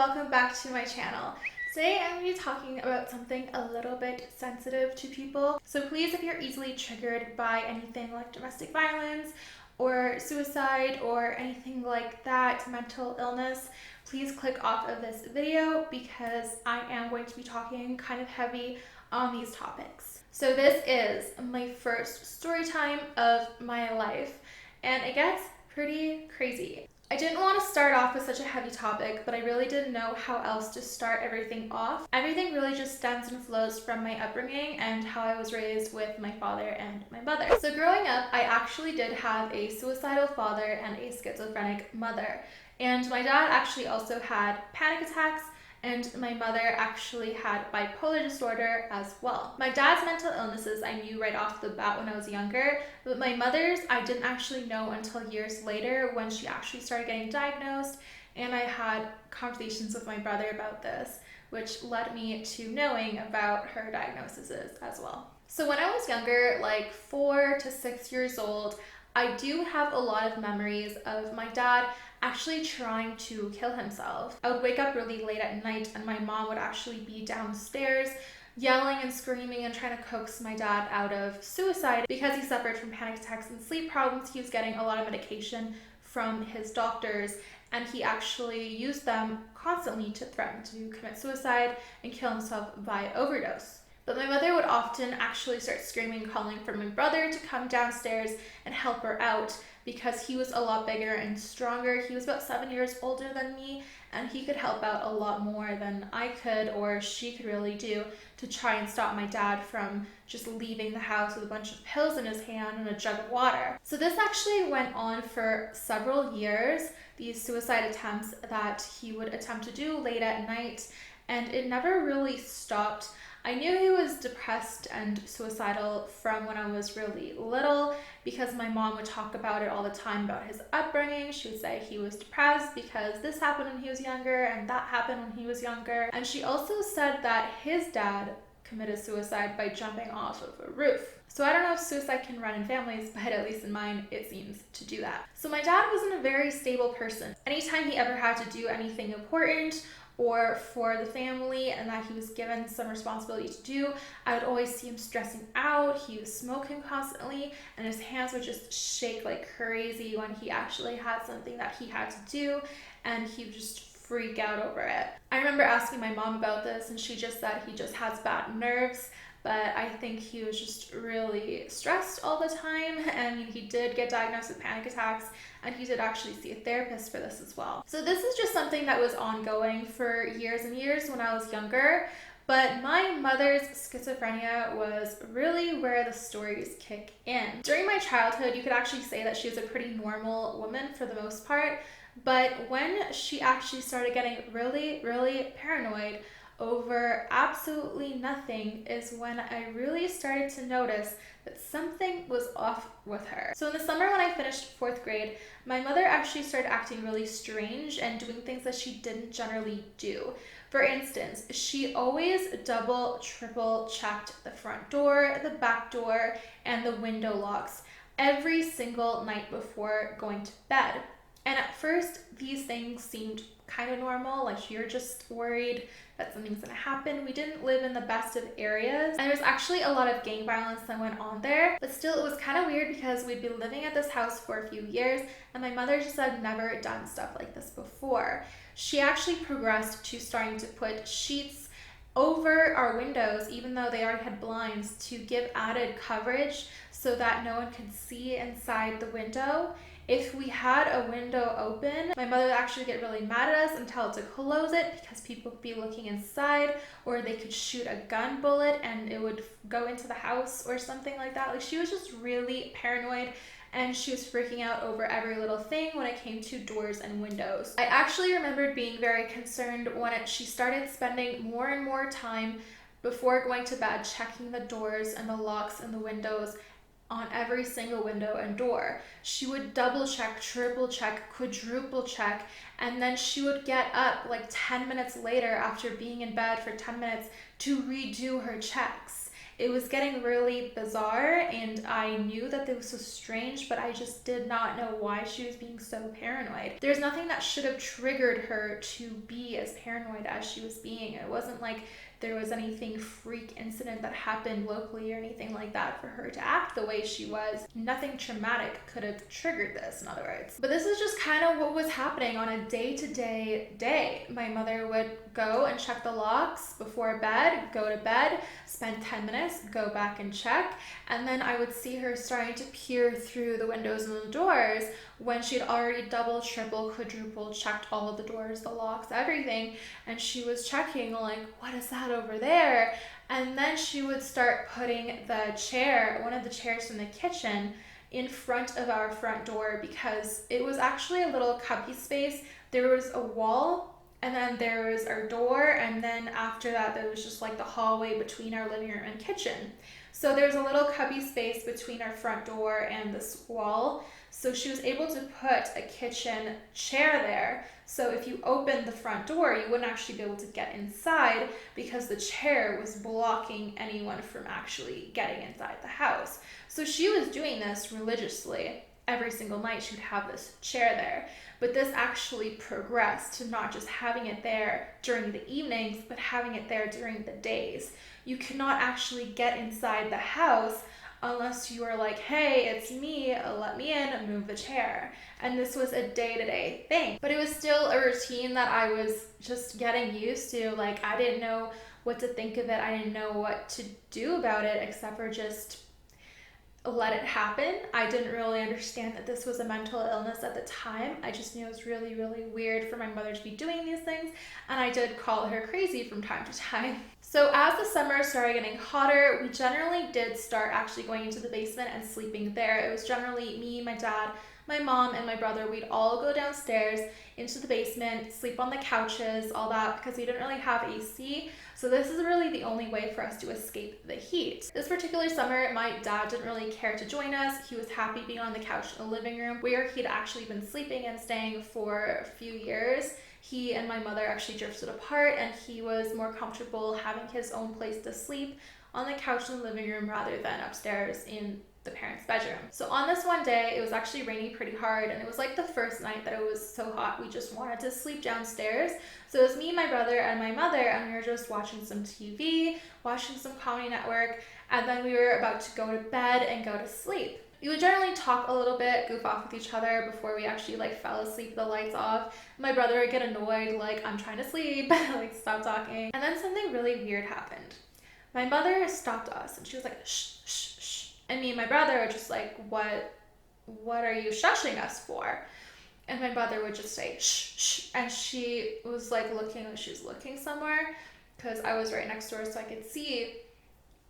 welcome back to my channel. Today I'm going to be talking about something a little bit sensitive to people. So please, if you're easily triggered by anything like domestic violence or suicide or anything like that, mental illness, please click off of this video because I am going to be talking kind of heavy on these topics. So this is my first story time of my life and it gets pretty crazy. I didn't want to start off with such a heavy topic, but I really didn't know how else to start everything off. Everything really just stems and flows from my upbringing and how I was raised with my father and my mother. So growing up, I actually did have a suicidal father and a schizophrenic mother. And my dad actually also had panic attacks, and my mother actually had bipolar disorder as well. My dad's mental illnesses I knew right off the bat when I was younger, but my mother's I didn't actually know until years later when she actually started getting diagnosed, and I had conversations with my brother about this, which led me to knowing about her diagnoses as well. So when I was younger, like 4 to 6 years old, I do have a lot of memories of my dad actually trying to kill himself. I would wake up really late at night and my mom would actually be downstairs yelling and screaming and trying to coax my dad out of suicide because he suffered from panic attacks and sleep problems. He was getting a lot of medication from his doctors and he actually used them constantly to threaten to commit suicide and kill himself by overdose. But my mother would often actually start screaming, calling for my brother to come downstairs and help her out because he was a lot bigger and stronger. He was about 7 years older than me and he could help out a lot more than I could or she could really do to try and stop my dad from just leaving the house with a bunch of pills in his hand and a jug of water. So this actually went on for several years, these suicide attempts that he would attempt to do late at night, and it never really stopped. I knew he was depressed and suicidal from when I was really little because my mom would talk about it all the time about his upbringing. She would say he was depressed because this happened when he was younger and that happened when he was younger. And she also said that his dad committed suicide by jumping off of a roof. So I don't know if suicide can run in families, but at least in mine, it seems to do that. So my dad wasn't a very stable person. Anytime he ever had to do anything important or for the family and that he was given some responsibility to do, I would always see him stressing out. He was smoking constantly and his hands would just shake like crazy when he actually had something that he had to do, and he would just freak out over it. I remember asking my mom about this and she just said he just has bad nerves, but I think he was just really stressed all the time. And he did get diagnosed with panic attacks and he did actually see a therapist for this as well. So this is just something that was ongoing for years and years when I was younger, but my mother's schizophrenia was really where the stories kick in. During my childhood, you could actually say that she was a pretty normal woman for the most part, but when she actually started getting really, really paranoid over absolutely nothing is when I really started to notice that something was off with her. So in the summer when I finished 4th grade, my mother actually started acting really strange and doing things that she didn't generally do. For instance, she always double, triple checked the front door, the back door, and the window locks every single night before going to bed. And at first, these things seemed kind of normal, like you're just worried that something's gonna happen. We didn't live in the best of areas, and there was actually a lot of gang violence that went on there, but still it was kind of weird because we'd been living at this house for a few years and my mother just had never done stuff like this before. She actually progressed to starting to put sheets over our windows, even though they already had blinds, to give added coverage so that no one could see inside the window. If we had a window open, my mother would actually get really mad at us and tell us to close it because people would be looking inside, or they could shoot a gun bullet and it would go into the house or something like that. Like she was just really paranoid and she was freaking out over every little thing when it came to doors and windows. I actually remembered being very concerned when she started spending more and more time before going to bed checking the doors and the locks and the windows on every single window and door. She would double check, triple check, quadruple check, and then she would get up like 10 minutes later after being in bed for 10 minutes to redo her checks. It was getting really bizarre, and I knew that this was strange, but I just did not know why she was being so paranoid. There's nothing that should have triggered her to be as paranoid as she was being. It wasn't like there was anything freak incident that happened locally or anything like that for her to act the way she was. Nothing traumatic could have triggered this, in other words. But this is just kind of what was happening on a day-to-day day. My mother would go and check the locks before bed, go to bed, spend 10 minutes, go back and check, and then I would see her starting to peer through the windows and the doors when she'd already double, triple, quadruple checked all of the doors, the locks, everything, and she was checking like, what is that over there? And then she would start putting the chair, one of the chairs from the kitchen, in front of our front door, because it was actually a little cubby space. There was a wall, and then there was our door, and then after that there was just like the hallway between our living room and kitchen. So there's a little cubby space between our front door and this wall. So she was able to put a kitchen chair there. So if you opened the front door, you wouldn't actually be able to get inside because the chair was blocking anyone from actually getting inside the house. So she was doing this religiously. Every single night she would have this chair there. But this actually progressed to not just having it there during the evenings, but having it there during the days. You could not actually get inside the house unless you were like, hey, it's me, let me in, move the chair. And this was a day-to-day thing. But it was still a routine that I was just getting used to. Like, I didn't know what to think of it. I didn't know what to do about it except for just let it happen. I didn't really understand that this was a mental illness at the time. I just knew it was really, really weird for my mother to be doing these things, and I did call her crazy from time to time. So as the summer started getting hotter, we generally did start actually going into the basement and sleeping there. It was generally me, my dad, my mom, and my brother. We'd all go downstairs into the basement, sleep on the couches, all that, because we didn't really have AC. So this is really the only way for us to escape the heat. This particular summer, my dad didn't really care to join us. He was happy being on the couch in the living room where he'd actually been sleeping and staying for a few years. He and my mother actually drifted apart, and he was more comfortable having his own place to sleep on the couch in the living room rather than upstairs in the parents' bedroom. So on this one day, it was actually raining pretty hard, and it was like the first night that it was so hot we just wanted to sleep downstairs. So it was me, my brother, and my mother, and we were just watching some TV, watching some Comedy Network, and then we were about to go to bed and go to sleep. We would generally talk a little bit, goof off with each other before we actually fell asleep, the lights off. My brother would get annoyed, like, I'm trying to sleep, like, stop talking. And then something really weird happened. My mother stopped us, and she was like, shh, shh, shh. And me and my brother were just like, what are you shushing us for? And my brother would just say, shh, shh. And she was like she was looking somewhere, because I was right next to her so I could see.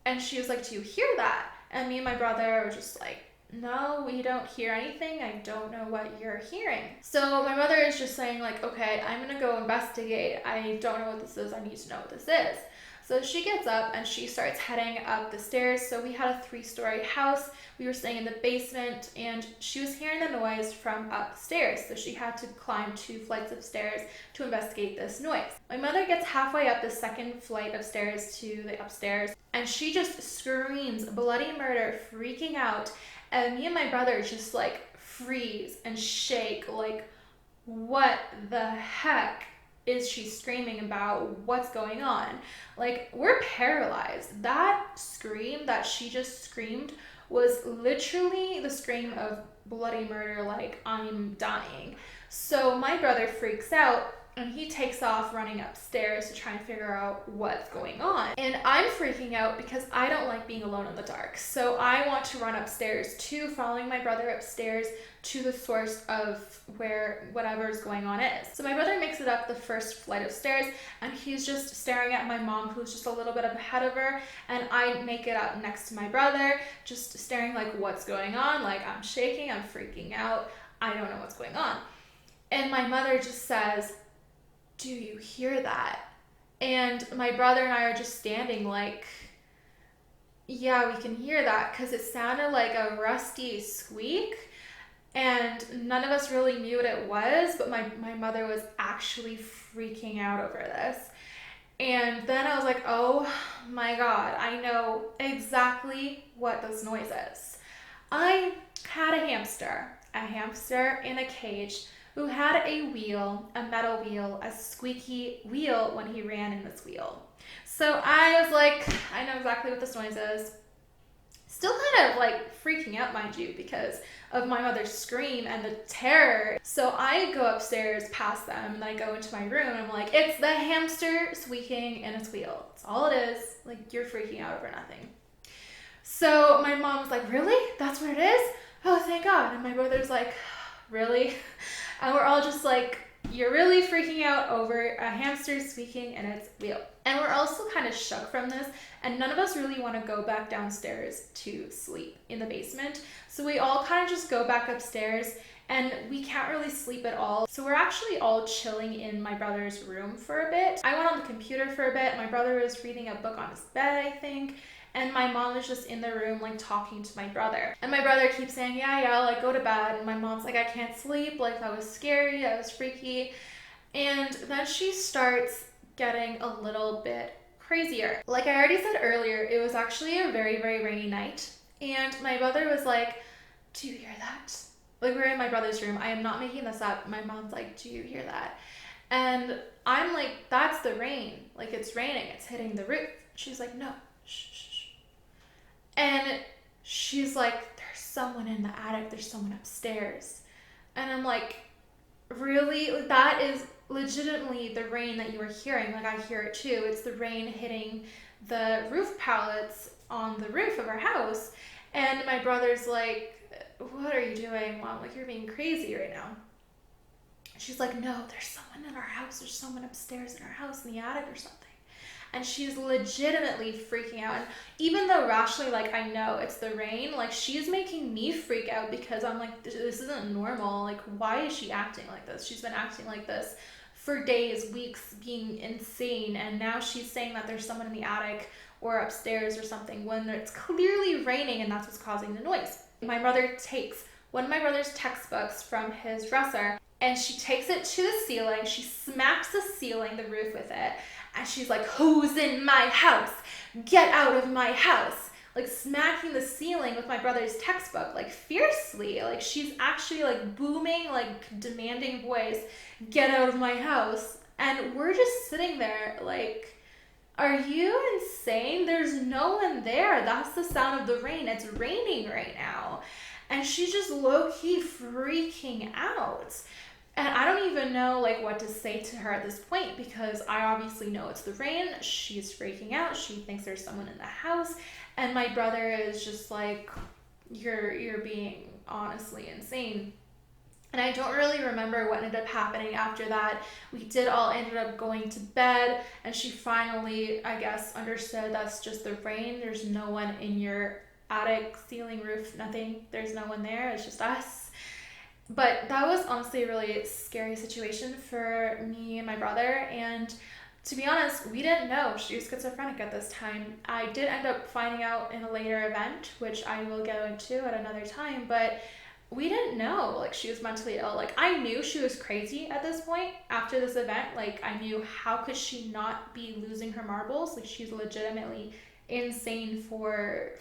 And she was like, do you hear that? And me and my brother were just like, no, we don't hear anything. I don't know what you're hearing. So my mother is just saying like, okay, I'm gonna go investigate. I don't know what this is. I need to know what this is. So she gets up and she starts heading up the stairs. So we had a 3-story house. We were staying in the basement, and she was hearing the noise from upstairs. So she had to climb 2 flights of stairs to investigate this noise. My mother gets halfway up the 2nd flight of stairs to the upstairs, and she just screams bloody murder, freaking out. And me and my brother just like freeze and shake, like, what the heck is she screaming about? What's going on? Like, we're paralyzed. That scream that she just screamed was literally the scream of bloody murder, like, I'm dying. So my brother freaks out, and he takes off running upstairs to try and figure out what's going on. And I'm freaking out because I don't like being alone in the dark. So I want to run upstairs too, following my brother upstairs to the source of where whatever's going on is. So my brother makes it up the 1st flight of stairs, and he's just staring at my mom, who's just a little bit ahead of her, and I make it up next to my brother, just staring like, what's going on? Like, I'm shaking, I'm freaking out, I don't know what's going on. And my mother just says, do you hear that? And my brother and I are just standing like, yeah, we can hear that, because it sounded like a rusty squeak, and none of us really knew what it was, but my mother was actually freaking out over this. And then I was like, oh my God, I know exactly what this noise is. I had a hamster in a cage who had a wheel, a metal wheel, a squeaky wheel when he ran in this wheel. So I was like, I know exactly what this noise is. Still kind of like freaking out, mind you, because of my mother's scream and the terror. So I go upstairs past them and I go into my room and I'm like, it's the hamster squeaking in its wheel. That's all it is. Like, you're freaking out over nothing. So my mom was like, really? That's what it is? Oh, thank God. And my brother's like, really? And we're all just like, you're really freaking out over a hamster squeaking in its wheel. And we're also kind of shook from this, and none of us really want to go back downstairs to sleep in the basement. So we all kind of just go back upstairs, and we can't really sleep at all. So we're actually all chilling in my brother's room for a bit. I went on the computer for a bit. My brother was reading a book on his bed, I think. And my mom was just in the room, like, talking to my brother. And my brother keeps saying, yeah, like, go to bed. And my mom's like, I can't sleep. Like, that was scary. That was freaky. And then she starts getting a little bit crazier. Like I already said earlier, it was actually a very, very rainy night. And my brother was like, do you hear that? Like, we're in my brother's room. I am not making this up. My mom's like, do you hear that? And I'm like, that's the rain. Like, it's raining. It's hitting the roof. She's like, no, shh, shh, shh. And she's like, there's someone in the attic. There's someone upstairs. And I'm like, really? That is legitimately the rain that you were hearing. Like, I hear it too. It's the rain hitting the roof pallets on the roof of our house. And my brother's like, what are you doing, Mom? Like, you're being crazy right now. She's like, no, there's someone in our house. There's someone upstairs in our house in the attic or something. And she's legitimately freaking out. And even though rationally, like, I know it's the rain, like, she's making me freak out because I'm like, this isn't normal. Like, why is she acting like this? She's been acting like this for days, weeks, being insane. And now she's saying that there's someone in the attic or upstairs or something when it's clearly raining and that's what's causing the noise. My mother takes one of my brother's textbooks from his dresser and she takes it to the ceiling. She smacks the ceiling, the roof with it. And she's like, who's in my house? Get out of my house. Like, smacking the ceiling with my brother's textbook, like, fiercely. Like, she's actually, like, booming, like, demanding voice, get out of my house. And we're just sitting there, like, are you insane? There's no one there. That's the sound of the rain. It's raining right now. And she's just low-key freaking out. And I don't even know, like, what to say to her at this point because I obviously know it's the rain. She's freaking out. She thinks there's someone in the house. And my brother is just like, you're being honestly insane. And I don't really remember what ended up happening after that. We did all ended up going to bed, and she finally, I guess, understood that's just the rain. There's no one in your attic, ceiling, roof, nothing. There's no one there. It's just us. But that was honestly a really scary situation for me and my brother. And to be honest, we didn't know she was schizophrenic at this time. I did end up finding out in a later event, which I will go into at another time, but we didn't know, like, she was mentally ill. Like, I knew she was crazy at this point after this event. Like, I knew, how could she not be losing her marbles? Like, she's legitimately insane for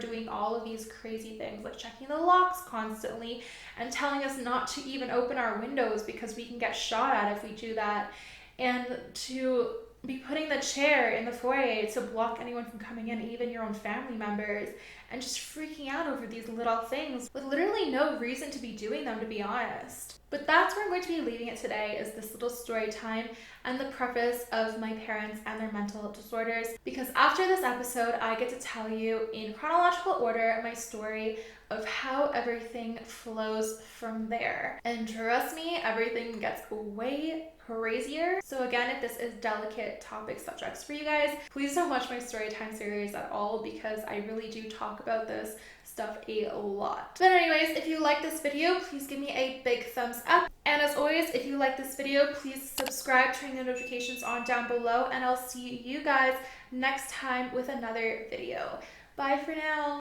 doing all of these crazy things, like checking the locks constantly and telling us not to even open our windows because we can get shot at if we do that, and to be putting the chair in the foyer to block anyone from coming in, even your own family members, and just freaking out over these little things with literally no reason to be doing them, to be honest. But that's where I'm going to be leaving it today, is this little story time and the preface of my parents and their mental disorders, because after this episode I get to tell you in chronological order my story of how everything flows from there. And trust me, everything gets way crazier. So again, if this is delicate topic subjects for you guys, please don't watch my Storytime series at all because I really do talk about this stuff a lot. But anyways, if you like this video, please give me a big thumbs up. And as always, if you like this video, please subscribe, turn the notifications on down below, and I'll see you guys next time with another video. Bye for now.